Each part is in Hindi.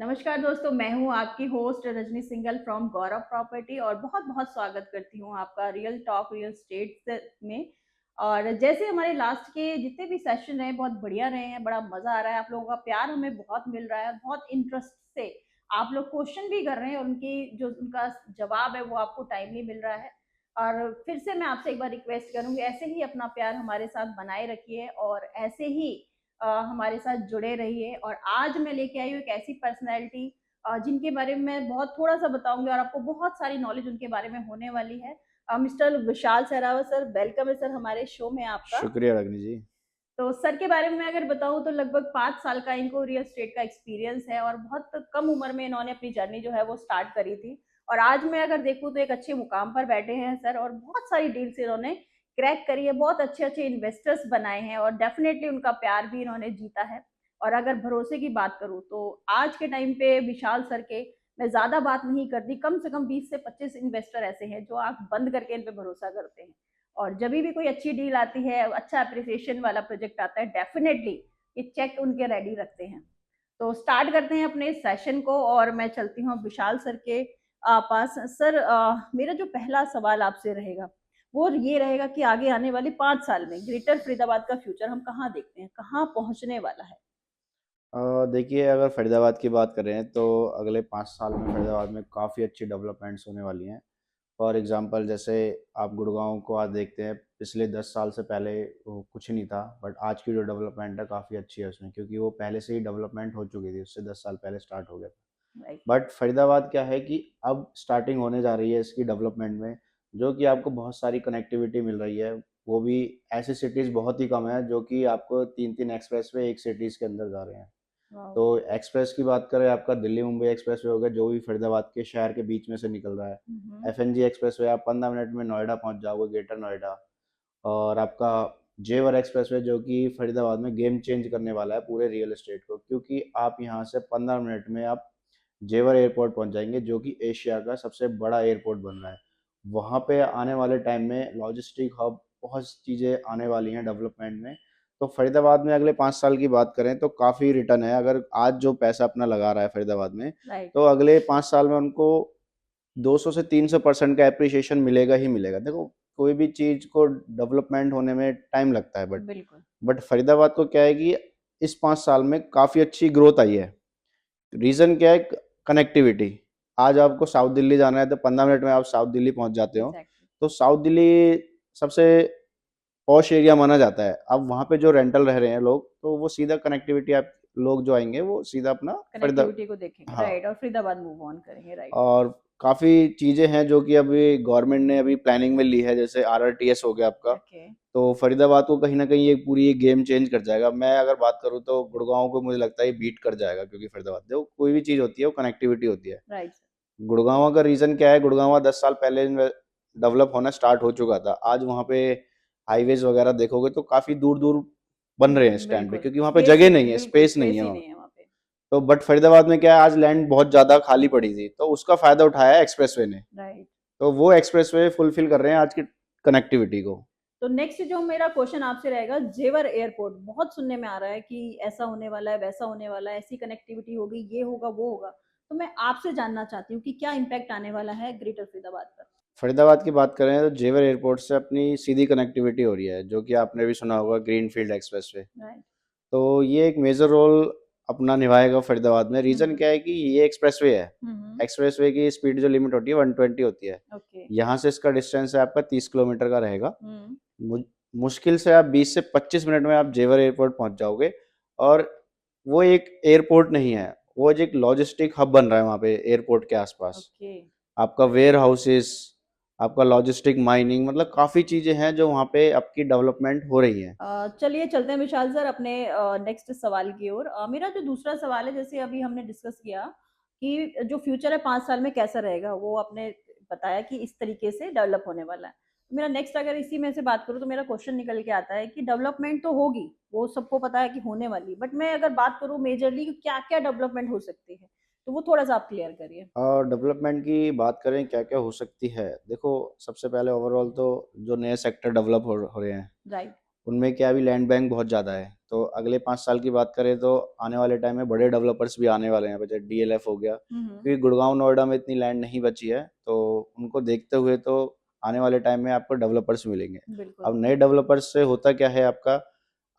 नमस्कार दोस्तों, मैं हूँ आपकी host Rajni Singhal from Gaurav property और बहुत-बहुत स्वागत करती हूँ आपका रियल टॉक रियल स्टेट में। और जैसे हमारे लास्ट के जितने भी सेशन रहे बहुत बढ़िया रहे हैं, बड़ा मज़ा आ रहा है, आप लोगों का प्यार हमें बहुत मिल रहा है, बहुत इंटरेस्ट से आप लोग क्वेश्चन भी कर रहे हैं और उनकी जो उनका जवाब है वो आपको टाइमली मिल रहा है। और फिर से मैं आपसे एक बार रिक्वेस्ट करूँगी, ऐसे ही अपना प्यार हमारे साथ बनाए रखिए और ऐसे ही हमारे साथ जुड़े रहिए। और आज मैं लेके आई हूँ एक ऐसी पर्सनैलिटी जिनके बारे में मैं बहुत थोड़ा-सा बताऊँगी और आपको बहुत सारी नॉलेज उनके बारे में होने वाली है। मिस्टर विशाल सहरावत सर, वेलकम है सर हमारे शो में आपका। शुक्रिया रजनी जी। तो सर के बारे में मैं अगर बताऊँ तो लगभग 5 साल का इनको रियल एस्टेट का एक्सपीरियंस है और बहुत कम उम्र में इन्होंने अपनी जर्नी जो है वो स्टार्ट करी थी। और आज मैं अगर देखूँ तो एक अच्छे मुकाम पर बैठे हैं सर और बहुत सारी डील्स इन्होंने क्रैक करी है, बहुत अच्छे-अच्छे इन्वेस्टर्स बनाए हैं और डेफ़िनेटली उनका प्यार भी इन्होंने जीता है। और अगर भरोसे की बात करूँ तो आज के टाइम पे विशाल सर के मैं ज़्यादा बात नहीं करती, कम से कम 20 से 25 इन्वेस्टर ऐसे हैं जो आँख बंद करके इन पे भरोसा करते हैं। और जभी भी कोई अच्छी डील आती है, अच्छा एप्रिसिएशन वाला प्रोजेक्ट आता है, डेफ़िनेटली ये चेक उनके रेडी रखते हैं। तो स्टार्ट करते हैं अपने सेशन को और मैं चलती हूँ विशाल सर के पास। सर मेरा जो पहला सवाल आपसे रहेगा, वो ये रहेगा कि आगे आने वाले 5 साल में ग्रेटर फरीदाबाद का फ्यूचर हम कहाँ देखते हैं? कहाँ पहुँचने वाला है? देखिए, अगर फरीदाबाद की बात करें तो अगले 5 साल में फरीदाबाद में काफ़ी अच्छी डेवलपमेंट्स होने वाली हैं। फॉर एग्ज़ाम्पल जैसे आप गुड़गाँव को आज देखते हैं, पिछले 10 साल से पहले वो कुछ नहीं था, बट आज की जो डेवलपमेंट है काफ़ी अच्छी है उसमें, क्योंकि वो पहले से ही डेवलपमेंट हो चुकी थी, उससे 10 साल पहले स्टार्ट हो गया था। राइट। बट फरीदाबाद क्या है कि अब स्टार्टिंग होने जा रही है इसकी डेवलपमेंट में, जो कि आपको बहुत सारी कनेक्टिविटी मिल रही है। वो भी ऐसी सिटीज़ बहुत ही कम है जो कि आपको 3-3 एक्सप्रेसवे एक सिटीज़ के अंदर जा रहे हैं। वाओ! तो एक्सप्रेस की बात करें, आपका दिल्ली मुंबई एक्सप्रेसवे हो गया, जो भी फरीदाबाद के शहर के बीच में से निकल रहा है। हुँ, हुँ। एफएनजी एक्सप्रेसवे आप 15 मिनट में नोएडा पहुंच जाओगे, ग्रेटर नोएडा। और आपका जेवर एक्सप्रेसवे जो कि फरीदाबाद में गेम चेंज करने वाला है पूरे रियल एस्टेट को, क्योंकि आप यहाँ से 15 मिनट में आप जेवर एयरपोर्ट पहुंच जाएंगे, जो कि एशिया का सबसे बड़ा एयरपोर्ट बन रहा है। वहाँ पे आने वाले टाइम में लॉजिस्टिक हब बहुत चीज़ें आने वाली हैं डेवलपमेंट में। तो फरीदाबाद में अगले 5 साल की बात करें तो काफ़ी रिटर्न है। अगर आज जो पैसा अपना लगा रहा है फरीदाबाद में, राइट। तो अगले 5 साल में उनको 200 से 300% का एप्रिसिएशन मिलेगा ही मिलेगा। देखो, कोई भी चीज़ को डेवलपमेंट होने में टाइम लगता है, बिल्कुल। बट फरीदाबाद को क्या है कि इस 5 साल में काफ़ी अच्छी ग्रोथ आई है। रीज़न क्या है? कनेक्टिविटी। आज आपको साउथ दिल्ली जाना है तो 15 मिनट में आप साउथ दिल्ली पहुंच जाते हो। एग्ज़ैक्टली। तो साउथ दिल्ली सबसे पॉश एरिया माना जाता है। अब वहाँ पे जो रेंटल रह रहे हैं लोग, तो वो सीधा कनेक्टिविटी, आप लोग जो आएंगे वो सीधा अपना फरीदा। कनेक्टिविटी को देखेंगे, हाँ। राइट, और फरीदाबाद मूव ऑन करेंगे, राइट। और काफ़ी चीज़ें हैं जो कि अभी गवर्नमेंट ने अभी प्लानिंग में ली है, जैसे आरआरटीएस हो गया आपका। ओके। तो फरीदाबाद को कहीं न कहीं ये पूरी ये गेम चेंज कर जाएगा। मैं अगर बात करूँ तो गुड़गाँव को मुझे लगता है ये बीट कर जाएगा, क्योंकि फरीदाबाद देखो, कोई भी चीज़ होती है वो कनेक्टिविटी होती है। राइट। गुड़गाँव का रीज़न क्या है? गुड़गाँव 10 साल पहले डेवलप होना स्टार्ट हो चुका था। आज वहाँ पे हाईवेज़ वगैरह देखोगे तो काफ़ी दूर-दूर बन रहे हैं स्टैंड पे, बिल्कुल, क्योंकि वहाँ पे स्पेस जगह नहीं है, नहीं है, बिल्कुल स्पेस नहीं स्पेस है ही वहाँ। नहीं है वहाँ पे। तो बट फरीदाबाद में क्या है, आज लैंड बहुत ज़्यादा खाली पड़ी थी, तो उसका फ़ायदा उठाया है एक्सप्रेसवे ने। राइट। तो वो एक्सप्रेसवे फुलफ़िल कर रहे हैं आज की कनेक्टिविटी को। तो नेक्स्ट जो मेरा क्वेश्चन आपसे रहेगा, जेवर एयरपोर्ट बहुत सुनने में आ रहा है कि ऐसा होने वाला है, वैसा होने वाला है, ऐसी कनेक्टिविटी होगी, ये होगा, वो होगा। तो मैं आपसे जानना चाहती हूँ कि क्या इम्पैक्ट आने वाला है ग्रेटर फरीदाबाद पर? फरीदाबाद की बात करें तो जेवर एयरपोर्ट से अपनी सीधी कनेक्टिविटी हो रही है, जो कि आपने भी सुना होगा, ग्रीनफ़ील्ड एक्सप्रेसवे। राइट। तो ये एक मेजर रोल अपना निभाएगा फरीदाबाद में। हुँ, रीज़न हुँ। क्या है कि ये एक्सप्रेसवे है। हुँ, हुँ। एक्सप्रेसवे की स्पीड जो लिमिट होती है 120 होती है। ओके। यहाँ से इसका डिस्टेंस है आपका 30 किलोमीटर का रहेगा। हुँ। मु मुश्किल से आप 20 से 25 मिनट में आप जेवर एयरपोर्ट पहुँच जाओगे। और वो एक एयरपोर्ट नहीं है, वो एक लॉजिस्टिक हब बन रहा है वहाँ पे एयरपोर्ट के आस-पास। ओके। आपका वेयर हाउसेस, आपका लॉजिस्टिक माइनिंग, मतलब काफ़ी चीज़ें हैं जो वहाँ पे आपकी डेवलपमेंट हो रही हैं। चलिए चलते हैं विशाल सर अपने नेक्स्ट सवाल की ओर। मेरा जो दूसरा सवाल है, जैसे अभी हमने डिस्कस किया कि जो फ्यूचर है 5 साल में कैसा रहेगा, वो आपने बताया कि इस तरीके से डेवलप होने वाला है। तो मेरा नेक्स्ट अगर इसी में से बात करूँ तो मेरा क्वेश्चन निकल के आता है कि डेवलपमेंट तो होगी, वो सबको पता है कि होने वाली, बट मैं अगर बात करूँ मेजरली क्या-क्या डेवलपमेंट हो सकती है? तो वो थोड़ा-सा आप क्लियर करिए। और डेवलपमेंट की बात करें क्या-क्या हो सकती है, देखो, सबसे पहले ओवरऑल तो जो नए सेक्टर डेवलप हो रहे हैं, राइट। उनमें क्या अभी लैंड बैंक बहुत ज़्यादा है, तो अगले 5 साल की बात करें तो आने वाले टाइम में बड़े डेवलपर्स भी आने वाले हैं, जैसे डीएलएफ हो गया, क्योंकि गुड़गांव नोएडा में इतनी लैंड नहीं बची है, तो उनको देखते हुए तो आने वाले टाइम में आपको डेवलपर्स मिलेंगे। बिल्कुल। अब नए डेवलपर्स से होता क्या है आपका,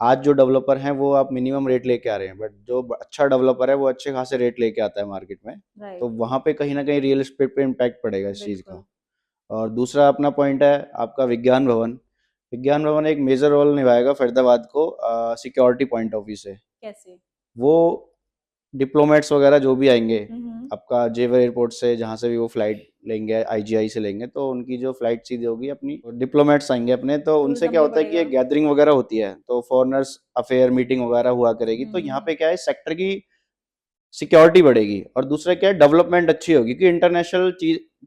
आज जो डेवलपर हैं वो आप मिनिमम रेट लेके आ रहे हैं, बट जो अच्छा डेवलपर है वो अच्छे खासे रेट लेके आता है मार्केट में, तो राइट। वहाँ पे कहीं ना कहीं रियल एस्टेट पे इम्पैक्ट पड़ेगा इस चीज़ बिल्कुल। का। और दूसरा अपना पॉइंट है आपका विज्ञान भवन। विज्ञान भवन एक मेजर रोल निभाएगा फरीदाबाद को सिक्योरिटी पॉइंट ऑफ व्यू से। कैसे? वो डिप्लोमेट्स वगैरह जो भी आएंगे हम्म। आपका जेवर एयरपोर्ट से, जहाँ से भी वो फ्लाइट लेंगे आईजीआई से लेंगे, तो उनकी जो फ्लाइट सीधी होगी अपनी, डिप्लोमेट्स आएंगे अपने, तो उनसे टूरिज्म क्या भी होता है कि बढ़ेगा। एक गैदरिंग वगैरह होती है, तो फॉरेनर्स अफेयर मीटिंग वगैरह हुआ करेगी, तो यहाँ हम्म। पे क्या है सेक्टर की सिक्योरिटी बढ़ेगी, और दूसरा क्या है डेवलपमेंट अच्छी होगी, क्योंकि इंटरनेशनल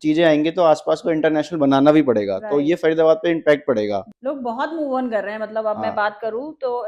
चीजें आएंगी तो आसपास को इंटरनेशनल बनाना भी पड़ेगा, तो ये राइट। फरीदाबाद पे इम्पैक्ट पड़ेगा। लोग बहुत मूव ऑन कर रहे हैं, मतलब अब मैं हाँ बात करूँ तो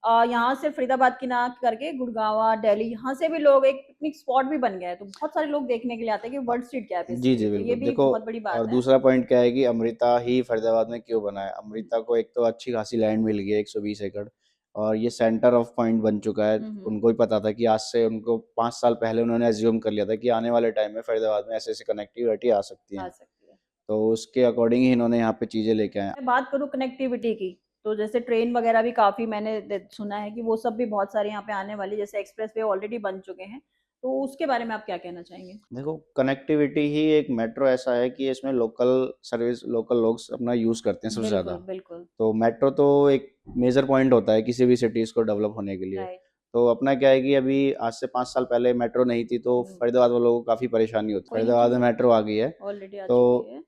यहाँ से फरीदाबाद की ना करके गुड़गांव, दिल्ली, यहाँ से भी लोग एक पिकनिक स्पॉट भी बन गया है, तो बहुत सारे लोग देखने के लिए आते हैं कि वर्ल्ड स्ट्रीट क्या है जी बेसिकली, जी तो ये बिल्कुल, भी एक देखो। बहुत बड़ी और बात है। दूसरा पॉइंट क्या है कि अमृता ही फरीदाबाद में क्यों बना है, अमृता को एक तो अच्छी खासी लैंड मिल गई है 120 एकड़, और ये सेंटर ऑफ पॉइंट बन चुका है। हम्म। उनको ही पता था कि आज से उनको 5 साल पहले उन्होंने एज्यूम कर लिया था कि आने वाले टाइम में फरीदाबाद में ऐसे ऐसी कनेक्टिविटी आ सकती आ है, सकती है। तो उसके अकॉर्डिंग ही इन्होंने यहाँ पे चीज़ें लेके आए। मैं बात करूँ कनेक्टिविटी की, तो जैसे ट्रेन वगैरह भी काफ़ी मैंने सुना है कि वो सब भी बहुत सारे यहाँ पे आने वाली, जैसे एक्सप्रेस वे ऑलरेडी बन चुके हैं, तो उसके बारे में आप क्या कहना चाहेंगे? देखो कनेक्टिविटी ही एक मेट्रो ऐसा है कि इसमें लोकल सर्विस लोकल लोग अपना यूज़ करते हैं सबसे ज़्यादा। बिल्कुल बिल्कुल। तो मेट्रो तो एक मेजर पॉइंट होता है किसी भी सिटीज़ को डेवलप होने के लिए। राइट। तो अपना क्या है कि अभी आज से 5 साल पहले मेट्रो नहीं थी, तो हम्म। फरीदाबाद वालों को काफ़ी परेशानी होती, वही फरीदाबाद में चीज़ है, मेट्रो आ गई है। ऑलरेडी आ तो चुकी है।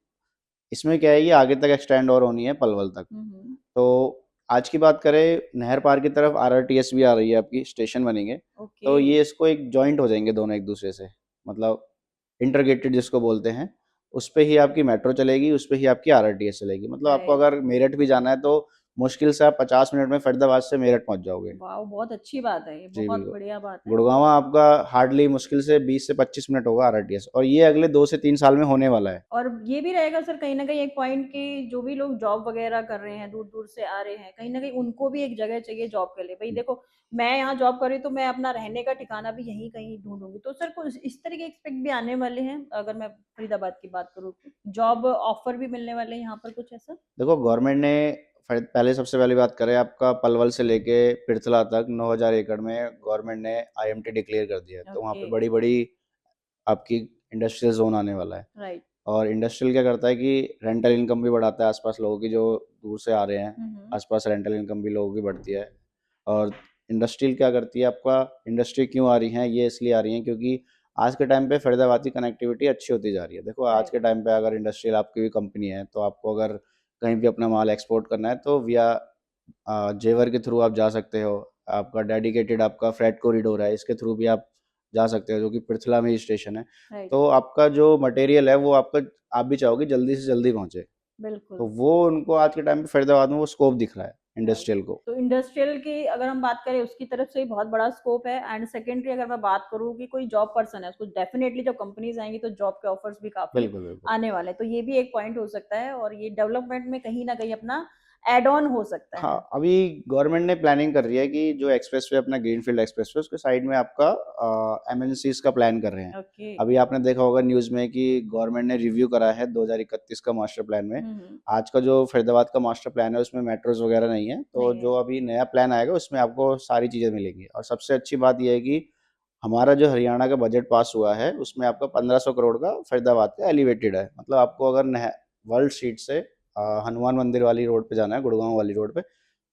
इसमें क्या है ये आगे तक एक्सटेंड और होनी है पलवल तक। हम्म। तो आज की बात करें नहर पार की तरफ आरआरटीएस भी आ रही है, आपकी स्टेशन बनेंगे, ओके। तो ये इसको एक जॉइंट हो जाएंगे दोनों एक दूसरे से, मतलब इंटरगेटेड जिसको बोलते हैं, उस पे ही आपकी मेट्रो चलेगी, उस पे ही आपकी आरआरटीएस चलेगी, मतलब आपको राइट। अगर मेरठ भी जाना है तो मुश्किल से आप 50 मिनट में फरीदाबाद से मेरठ पहुंच जाओगे। वाह, बहुत अच्छी बात है, ये जी बहुत बिल्कुल। बढ़िया बात है। गुड़गांव आपका हार्डली मुश्किल से 20 से 25 मिनट होगा आरआरटीएस, और ये अगले 2 से 3 साल में होने वाला है। और ये भी रहेगा सर कहीं ना कहीं एक पॉइंट कि जो भी लोग जॉब वगैरह कर रहे हैं, दूर दूर से आ रहे हैं, कहीं ना कहीं उनको भी एक जगह चाहिए जॉब के लिए। भाई देखो, मैं यहाँ जॉब कर रही हूँ तो मैं अपना रहने का ठिकाना भी यहीं कहीं ढूंढूंगी, तो सर कुछ इस तरह के एक्सपेक्ट भी आने वाले हैं अगर मैं फरीदाबाद की बात करूँ तो? जॉब ऑफर भी मिलने वाले हैं यहाँ पर कुछ ऐसा? देखो गवर्नमेंट ने पहले सबसे पहली बात करें आपका पलवल से लेके पिरथला तक 9,000 एकड़ में गवर्नमेंट ने आईएमटी डिक्लेयर कर दिया है, तो वहाँ ओके। पे बड़ी बड़ी आपकी इंडस्ट्रियल जोन आने वाला है। राइट। और इंडस्ट्रियल क्या करता है कि रेंटल इनकम भी बढ़ाता है आसपास लोगों की जो दूर से आ रहे हैं, हम्म। आसपास रेंटल इनकम भी लोगों की बढ़ती है। और इंडस्ट्रियल क्या करती है आपका, इंडस्ट्री क्यों आ रही है, ये इसलिए आ रही है क्योंकि आज के टाइम पे फरीदाबाद की कनेक्टिविटी अच्छी होती जा रही है। देखो आज राइट। के टाइम पे अगर इंडस्ट्रियल आपकी भी कंपनी है, तो आपको अगर कहीं भी अपना माल एक्सपोर्ट करना है तो विया जेवर के थ्रू आप जा सकते हो। आपका डेडिकेटेड आपका फ्रेट कॉरिडोर है, इसके थ्रू भी आप जा सकते हो, जो कि पृथला में ही स्टेशन है। राइट। तो आपका जो मटेरियल है वो आपका, आप भी चाहोगे जल्दी से जल्दी पहुंचे, तो बिल्कुल। वो उनको आज के टाइम पे फरीदाबाद में वो स्कोप दिख रहा है राइट। इंडस्ट्रियल को। तो इंडस्ट्रियल की अगर हम बात करें उसकी तरफ से ही बहुत बड़ा स्कोप है। एंड सेकेंडरी अगर मैं बात करूँ कि कोई जॉब पर्सन है, उसको डेफिनेटली जब कंपनीज आएंगी तो जॉब के ऑफर्स भी काफी बिल्कुल बिल्कुल। आने वाले हैं, तो ये भी एक पॉइंट हो सकता है और ये डेवलपमेंट में कहीं ना कहीं अपना एड ऑन हो सकता हाँ है। अभी गवर्नमेंट ने प्लानिंग कर रही है कि जो एक्सप्रेसवे अपना ग्रीनफील्ड एक्सप्रेसवे, उसके साइड में आपका एमएनसीज का प्लान कर रहे हैं। ओके। अभी आपने देखा होगा न्यूज़ में कि गवर्नमेंट ने रिव्यू करा है 2031 का मास्टर प्लान में। हम्म। आज का जो फरीदाबाद का मास्टर प्लान है उसमें मेट्रोज वगैरह नहीं है, तो नहीं है। जो अभी नया प्लान आएगा उसमें आपको सारी चीज़ें मिलेंगी। और सबसे अच्छी बात यह है कि हमारा जो हरियाणा का बजट पास हुआ है उसमें आपका 1500 करोड़ का फरीदाबाद का एलिवेटेड है, मतलब आपको अगर वर्ल्ड स्ट्रीट से हनुमान मंदिर वाली रोड पे जाना है, गुड़गांव वाली रोड पे,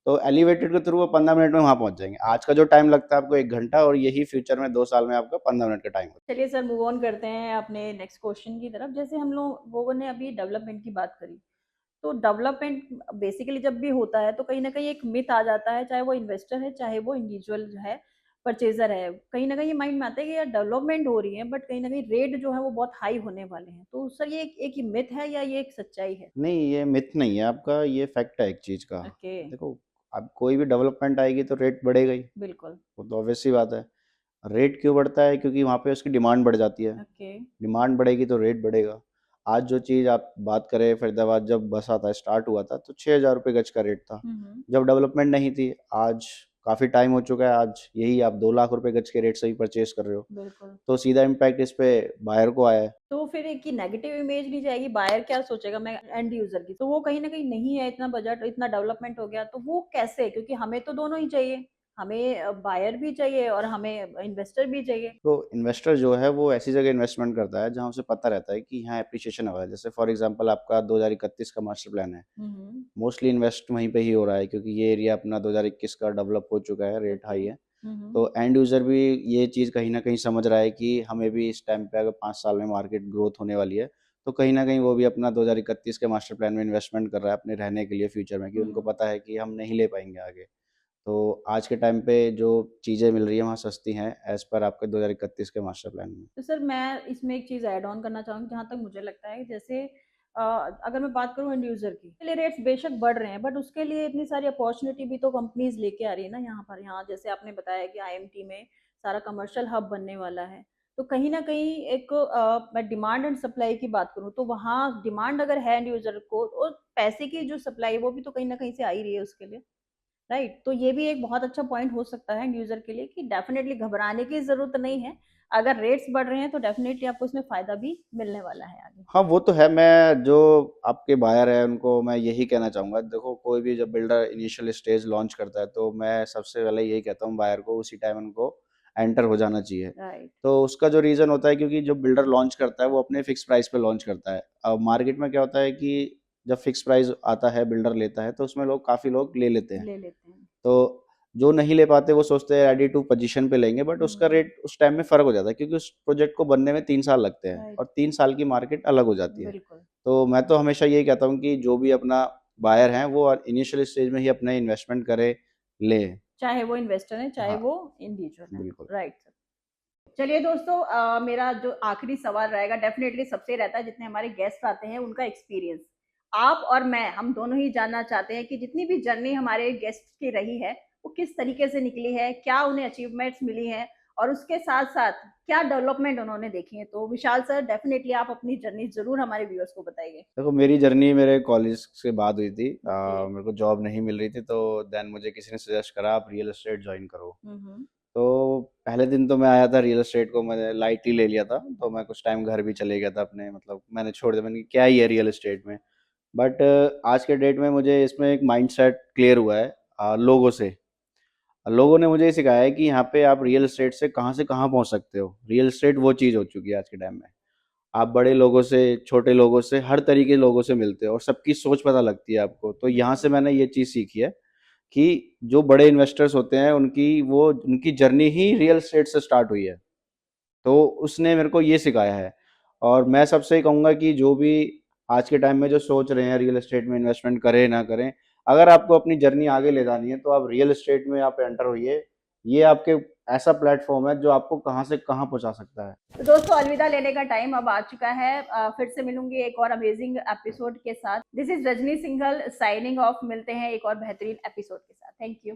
तो एलिवेटेड के थ्रू वो 15 मिनट में वहां पहुंच जाएंगे। आज का जो टाइम लगता है आपको 1 घंटा, और यही फ्यूचर में 2 साल में आपका 15 मिनट का टाइम होता चलिए सर, मूव ऑन करते हैं अपने नेक्स्ट क्वेश्चन की तरफ। जैसे हम लोगों ने अभी डेवलपमेंट की बात करी, तो डेवलपमेंट बेसिकली जब भी होता है तो कहीं ना कहीं एक मिथ आ जाता है, चाहे वो इन्वेस्टर है चाहे वो इंडिविजुअल जो है परचेजर है, कहीं ना कहीं माइंड में आता है कि यार डेवलपमेंट हो रही है बट कहीं ना कहीं रेट जो है वो बहुत हाई होने वाले हैं, तो सर ये एक ही मिथ है या ये एक सच्चाई है? है। नहीं ये मिथ नहीं है आपका, ये फैक्ट है एक चीज़ का। ओके। देखो अब कोई भी डेवलपमेंट आएगी तो रेट बढ़ेगा ही, बिल्कुल। वो तो ऑब्वियस सी बात है। रेट क्यों बढ़ता है, क्योंकि वहाँ पे उसकी डिमांड बढ़ जाती है, ओके। डिमांड बढ़ेगी तो रेट बढ़ेगा। आज जो चीज़ आप बात करें, फरीदाबाद जब बसा था, स्टार्ट हुआ था, तो 6,000 रुपये गज का रेट था। जब डेवलपमेंट नहीं थी, आज काफ़ी टाइम हो चुका है, आज यही आप 2 लाख रुपए गज के रेट से ही परचेज़ कर रहे हो। बिल्कुल। तो सीधा इम्पैक्ट इस पे बायर को आया है। तो फिर एक की नेगेटिव इमेज नहीं जाएगी, बायर क्या सोचेगा मैं एंड यूज़र की, तो वो कहीं न कहीं नहीं है इतना बजट, इतना डेवलपमेंट हो गया, तो वो कैसे? क्योंकि हमें तो दोनों ही चाहिए, हमें बायर भी चाहिए और हमें इन्वेस्टर भी चाहिए। तो इन्वेस्टर जो है वो ऐसी जगह इन्वेस्टमेंट करता है जहाँ उसे पता रहता है कि यहाँ एप्रिसिएशन हुआ है। जैसे फॉर एग्जांपल आपका 2031 का मास्टर प्लान है। हुँ, हुँ। मोस्टली इन्वेस्ट वहीं पे ही हो रहा है क्योंकि ये एरिया अपना 2021 का डेवलप हो चुका है, रेट ओके। हाई है। हुँ, हुँ। तो एंड यूज़र भी ये चीज़ कहीं न कहीं समझ रहा है कि हमें भी इस टाइम पे अगर 5 साल में मार्केट ग्रोथ होने वाली है, तो कहीं न कहीं वो भी अपना 2031 के मास्टर प्लान में इन्वेस्टमेंट कर रहा है अपने रहने के लिए फ्यूचर में, कि हुँ, उनको हुँ। पता है कि हम नहीं ले पाएँगे आगे। तो आज के टाइम पे जो चीज़ें मिल रही हैं वहाँ सस्ती हैं एज़ पर आपके 2031 के मास्टर प्लान में। तो सर मैं इसमें एक चीज़ ऐड ऑन करना चाहूँगी जहाँ तक मुझे लगता है जैसे अगर मैं बात करूँ एंड यूज़र की, के लिए रेट्स बेशक बढ़ रहे हैं बट उसके लिए इतनी सारी अपॉर्च्युनिटी भी तो कंपनीज़ लेके आ रही है ना यहाँ पर। यहाँ जैसे आपने बताया कि आईएमटी में सारा कमर्शियल हब बनने वाला है। तो कहीं न कहीं एक मैं डिमांड एंड सप्लाई की बात करूँ तो वहाँ डिमांड अगर है एंड यूज़र को और पैसे की जो सप्लाई है वो भी तो कहीं न कहीं से आ ही रही है उसके लिए। राइट, तो ये भी एक बहुत अच्छा पॉइंट हो सकता है एंड यूजर के लिए कि डेफिनेटली घबराने की जरूरत नहीं है। अगर रेट्स बढ़ रहे हैं तो डेफिनेटली आपको इसमें फायदा भी मिलने वाला है आगे। हाँ, वो तो है। मैं जो आपके बायर हैं उनको मैं यही कहना चाहूँगा, देखो कोई भी जब बिल्डर इनिशियल स्टेज लॉन्च करता है तो मैं सबसे पहले यही कहता हूँ बायर को उसी टाइम उनको एंटर हो जाना चाहिए। राइट। तो उसका जो रीज़न होता है, क्योंकि जो बिल्डर लॉन्च करता है वो अपने फिक्स प्राइस पे लॉन्च करता है। अब मार्केट में क्या होता है कि जब फिक्स प्राइस आता है, बिल्डर लेता है तो उसमें लोग काफ़ी लोग ले लेते हैं। ले लेते हैं। तो जो नहीं ले पाते वो सोचते हैं रेडी टू पोजीशन पे लेंगे, बट उसका हम्म। रेट उस टाइम में फ़र्क हो जाता है क्योंकि उस प्रोजेक्ट को बनने में 3 साल लगते हैं राइट। और 3 साल की मार्केट अलग हो जाती है। बिल्कुल। तो मैं तो हमेशा यही कहता हूँ कि जो भी अपना बायर हैं वो इनिशियल स्टेज में ही अपना इन्वेस्टमेंट करे, लें। चाहे वो इन्वेस्टर है चाहे हाँ, वो इंडिविजुअल है। बिल्कुल। राइट। चलिए दोस्तों, मेरा जो आखिरी सवाल रहेगा डेफिनेटली सबसे रहता है जितने हमारे गेस्ट आते हैं उनका एक्सपीरियंस। आप और मैं हम दोनों ही जानना चाहते हैं कि जितनी भी जर्नी हमारे गेस्ट की रही है वो किस तरीके से निकली है, क्या उन्हें अचीवमेंट्स मिली हैं और उसके साथ साथ क्या डेवलपमेंट उन्होंने देखी है। तो विशाल सर डेफिनेटली आप अपनी जर्नी जरूर हमारे व्यूअर्स को बताइए। देखो मेरी जर्नी मेरे कॉलेज के बाद हुई थी। ओके। मेरे को जॉब नहीं मिल रही थी तो देन मुझे किसी ने सजेस्ट करा आप रियल एस्टेट जॉइन करो। हम्म। तो पहले दिन तो मैं आया था, रियल एस्टेट को मैंने लाइटली ले लिया था, तो मैं कुछ टाइम घर भी चले गया था अपने, मतलब मैंने छोड़ दिया, मैंने कहा, क्या ही है रियल एस्टेट में। बट आज के डेट में मुझे इसमें एक माइंडसेट क्लियर हुआ है लोगों से। लोगों ने मुझे ये सिखाया है कि यहाँ पे आप रियल एस्टेट से कहाँ पहुँच सकते हो। रियल एस्टेट वो चीज़ हो चुकी है आज के टाइम में। आप बड़े लोगों से, छोटे लोगों से, हर तरीके के लोगों से मिलते हो और सबकी सोच पता लगती है आपको। तो यहाँ से बिल्कुल। मैंने ये चीज़ सीखी है कि जो बड़े इन्वेस्टर्स होते हैं उनकी जर्नी ही रियल एस्टेट से स्टार्ट हुई है। तो उसने मेरे को ये सिखाया है। और मैं सबसे कहूँगा कि जो भी आज के टाइम में जो सोच रहे हैं रियल एस्टेट में इन्वेस्टमेंट करें ना करें, अगर आपको अपनी जर्नी आगे ले जानी है तो आप रियल एस्टेट में आप एंटर होइए। ये आपके ऐसा प्लेटफॉर्म है जो आपको कहाँ से कहाँ पहुँचा सकता है। तो दोस्तों अलविदा लेने का टाइम अब आ चुका है। फिर से मिलूंगी एक और अमेजिंग एपिसोड के साथ। This is Rajni Singhal signing off. मिलते हैं एक और बेहतरीन एपिसोड के साथ। Thank you.